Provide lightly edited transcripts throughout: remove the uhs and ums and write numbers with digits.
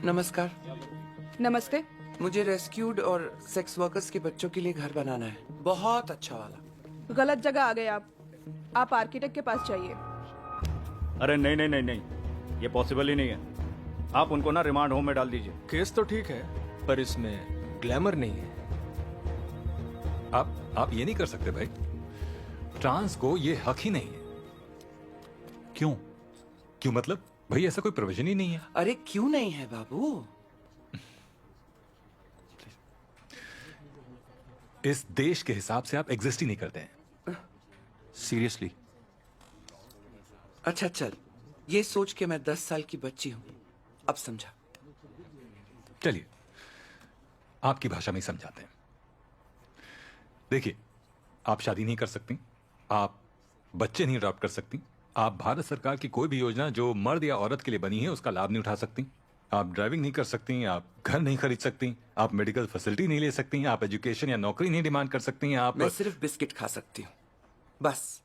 नमस्कार। नमस्ते। मुझे रेस्क्यूड और सेक्स वर्कर्स के बच्चों के लिए घर बनाना है, बहुत अच्छा वाला। गलत जगह आ गए आप आर्किटेक्ट के पास जाइए। अरे नहीं नहीं नहीं नहीं, ये पॉसिबल ही नहीं है। आप उनको ना रिमांड होम में डाल दीजिए। केस तो ठीक है, पर इसमें ग्लैमर नहीं है। आप ये नहीं कर सकते भाई। ट्रांस को ये हक ही नहीं है। क्यों? क्यों मतलब? भाई ऐसा कोई प्रोविजन ही नहीं है। अरे क्यों नहीं है बाबू? इस देश के हिसाब से आप एग्जिस्ट ही नहीं करते हैं। सीरियसली। अच्छा चल, ये सोच के मैं 10 साल की बच्ची हूं, अब समझा। चलिए आपकी भाषा में ही समझाते हैं। देखिए, आप शादी नहीं कर सकती, आप बच्चे नहीं अडॉप्ट कर सकती, आप भारत सरकार की कोई भी योजना जो मर्द या औरत के लिए बनी है उसका लाभ नहीं उठा सकती, आप ड्राइविंग नहीं कर सकती, आप घर नहीं खरीद सकती, आप मेडिकल फैसिलिटी नहीं ले सकती, आप एजुकेशन या नौकरी नहीं डिमांड कर सकती, आप मैं सिर्फ बिस्किट खा सकती हूँ, बस।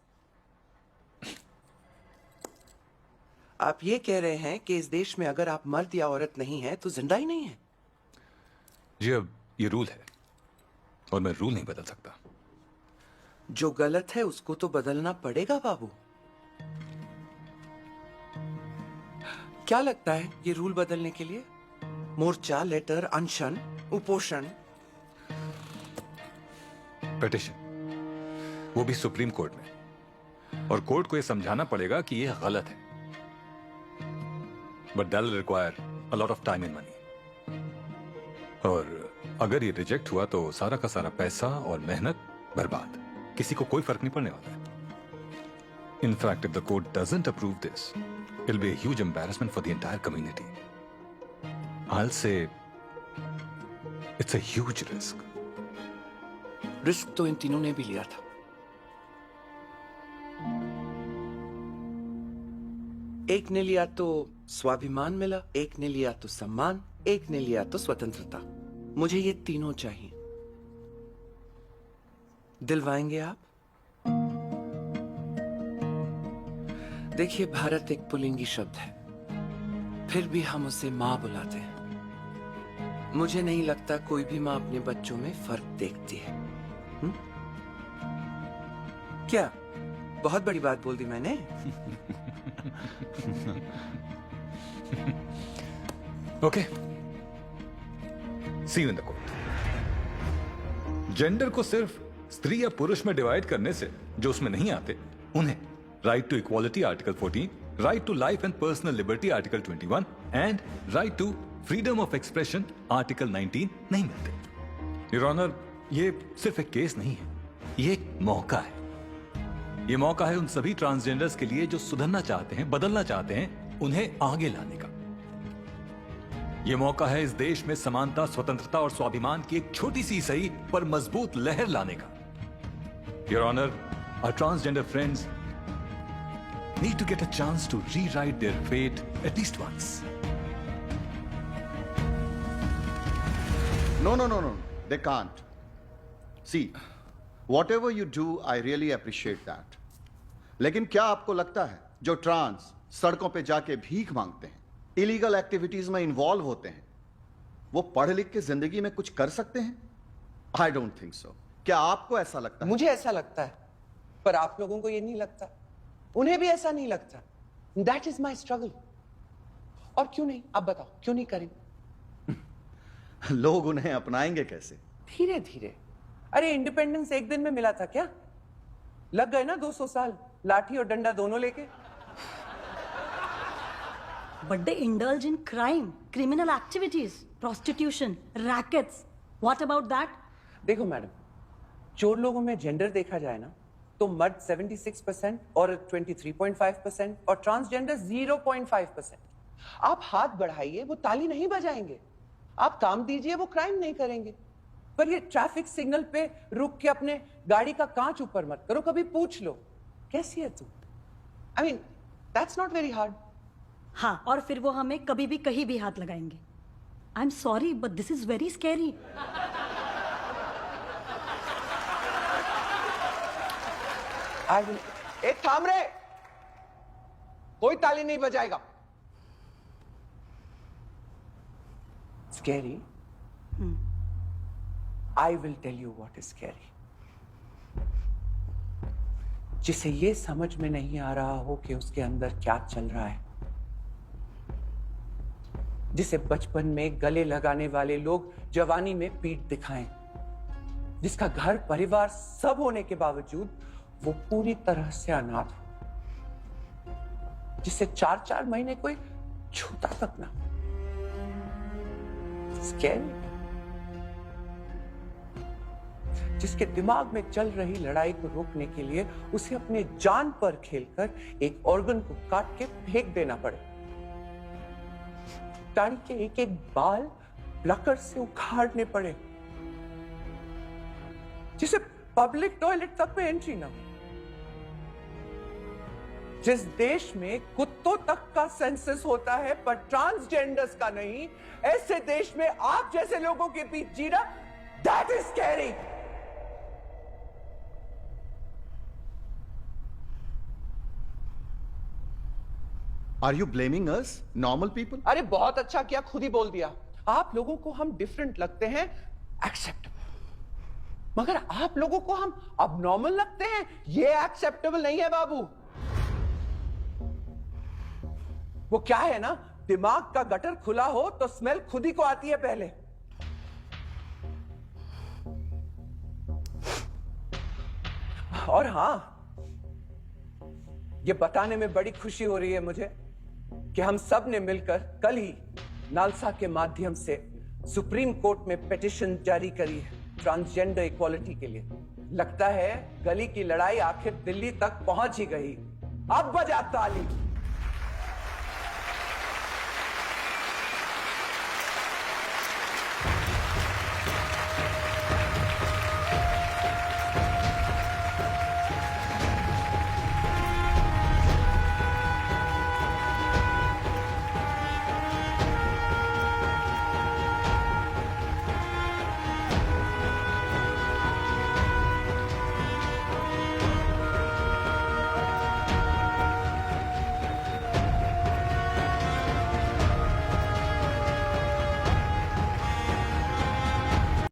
आप ये कह रहे हैं कि इस देश में अगर आप मर्द या औरत नहीं है तो जिंदा ही नहीं है? जी, अब ये रूल है और मैं रूल नहीं बदल सकता। जो गलत है उसको तो बदलना पड़ेगा बाबू। क्या लगता है ये रूल बदलने के लिए? मोर्चा, लेटर, अनशन, उपोषण? पिटिशन, वो भी सुप्रीम कोर्ट में, और कोर्ट को ये समझाना पड़ेगा कि ये गलत है। But that will require a lot of time and money, और अगर ये रिजेक्ट हुआ तो सारा का सारा पैसा और मेहनत बर्बाद। किसी को कोई फर्क नहीं पड़ने वाला है। In fact if the court doesn't approve this, it'll be a huge embarrassment for the entire community. I'll say it's a huge risk. Risk तो इन तीनों ने भी लिया था। एक ने लिया तो स्वाभिमान मिला, एक ने लिया तो सम्मान, एक ने लिया तो स्वतंत्रता। मुझे ये तीनों चाहिए। दिलवाएंगे आप? देखिए, भारत एक पुल्लिंगी शब्द है, फिर भी हम उसे मां बुलाते हैं। मुझे नहीं लगता कोई भी मां अपने बच्चों में फर्क देखती है। क्या बहुत बड़ी बात बोल दी मैंने? Okay. See you in the court. Gender को सिर्फ स्त्री या पुरुष में डिवाइड करने से जो उसमें नहीं आते, उन्हें right to equality article 14, right to life and personal liberty article 21 and right to freedom of expression article 19 नहीं मिलते। योर ऑनर, ये सिर्फ एक केस नहीं है, ये एक मौका है। ये मौका है उन सभी ट्रांसजेंडर्स के लिए जो सुधरना चाहते हैं, बदलना चाहते हैं, उन्हें आगे लाने का। ये मौका है इस देश में समानता, स्वतंत्रता और स्वाभिमान की एक छोटी सी सही पर मजबूत लहर लाने का। Your honour, our transgender friends need to get a chance to rewrite their fate at least once. No. They can't. See, whatever you do, I really appreciate that. लेकिन क्या आपको लगता है जो ट्रांस सड़कों पे जाके भीख मांगते हैं, इलीगल एक्टिविटीज में इन्वॉल्व होते हैं, वो पढ़ लिख के जिंदगी में कुछ कर सकते हैं? I don't think so. क्या आपको ऐसा लगता है? मुझे ऐसा लगता है, पर आप लोगों को ये नहीं लगता, उन्हें भी ऐसा नहीं लगता। That is my struggle. और क्यों नहीं? आप बताओ, क्यों नहीं करेंगे? लोग उन्हें अपनाएंगे कैसे? धीरे धीरे। अरे इंडिपेंडेंस एक दिन में मिला था क्या? लग गए ना 200 साल, लाठी और डंडा दोनों लेके। But they indulge in crime, criminal activities, prostitution, rackets. What about that? देखो मैडम, चोर लोगों में जेंडर देखा जाए ना तो मर्द 76% और 23.5% और ट्रांसजेंडर 0.5%। आप हाथ बढ़ाइए, वो ताली नहीं बजाएंगे। आप काम दीजिए, वो क्राइम नहीं करेंगे। पर ये ट्रैफिक सिग्नल पे रुक के अपने गाड़ी का कांच ऊपर मत करो, कभी पूछ लो कैसी है तू। I mean that's not very hard. हाँ, और फिर वो हमें कभी भी कहीं भी हाथ लगाएंगे। I am sorry but this is very scary. एक थाम रे, कोई ताली नहीं बजाएगा। Scary? I will tell you what is scary. जिसे ये समझ में नहीं आ रहा हो कि उसके अंदर क्या चल रहा है, जिसे बचपन में गले लगाने वाले लोग जवानी में पीठ दिखाएं, जिसका घर परिवार सब होने के बावजूद वो पूरी तरह से अनाथ हो, जिसे 4-4 महीने कोई छूता तक ना। Scary? जिसके दिमाग में चल रही लड़ाई को रोकने के लिए उसे अपने जान पर खेलकर एक ऑर्गन को काट के फेंक देना पड़े, दाढ़ी के एक एक बाल प्लकर से उखाड़ने पड़े, जिसे पब्लिक टॉयलेट तक में एंट्री ना हो, जिस देश में कुत्तों तक का सेंसस होता है पर ट्रांसजेंडर्स का नहीं, ऐसे देश में आप जैसे लोगों के बीच जीना, that is scary. Are you blaming us, normal people? अरे बहुत अच्छा किया, खुद ही बोल दिया। आप लोगों को हम डिफरेंट लगते हैं, एक्सेप्टेबल, मगर आप लोगों को हम अबनॉर्मल लगते हैं, ये एक्सेप्टेबल नहीं है बाबू। वो क्या है ना, दिमाग का गटर खुला हो तो स्मेल खुद ही को आती है पहले। और हां, ये बताने में बड़ी खुशी हो रही है मुझे कि हम सब ने मिलकर कल ही नालसा के माध्यम से सुप्रीम कोर्ट में पिटीशन जारी करी है ट्रांसजेंडर इक्वालिटी के लिए। लगता है गली की लड़ाई आखिर दिल्ली तक पहुंच ही गई। अब बजा ताली।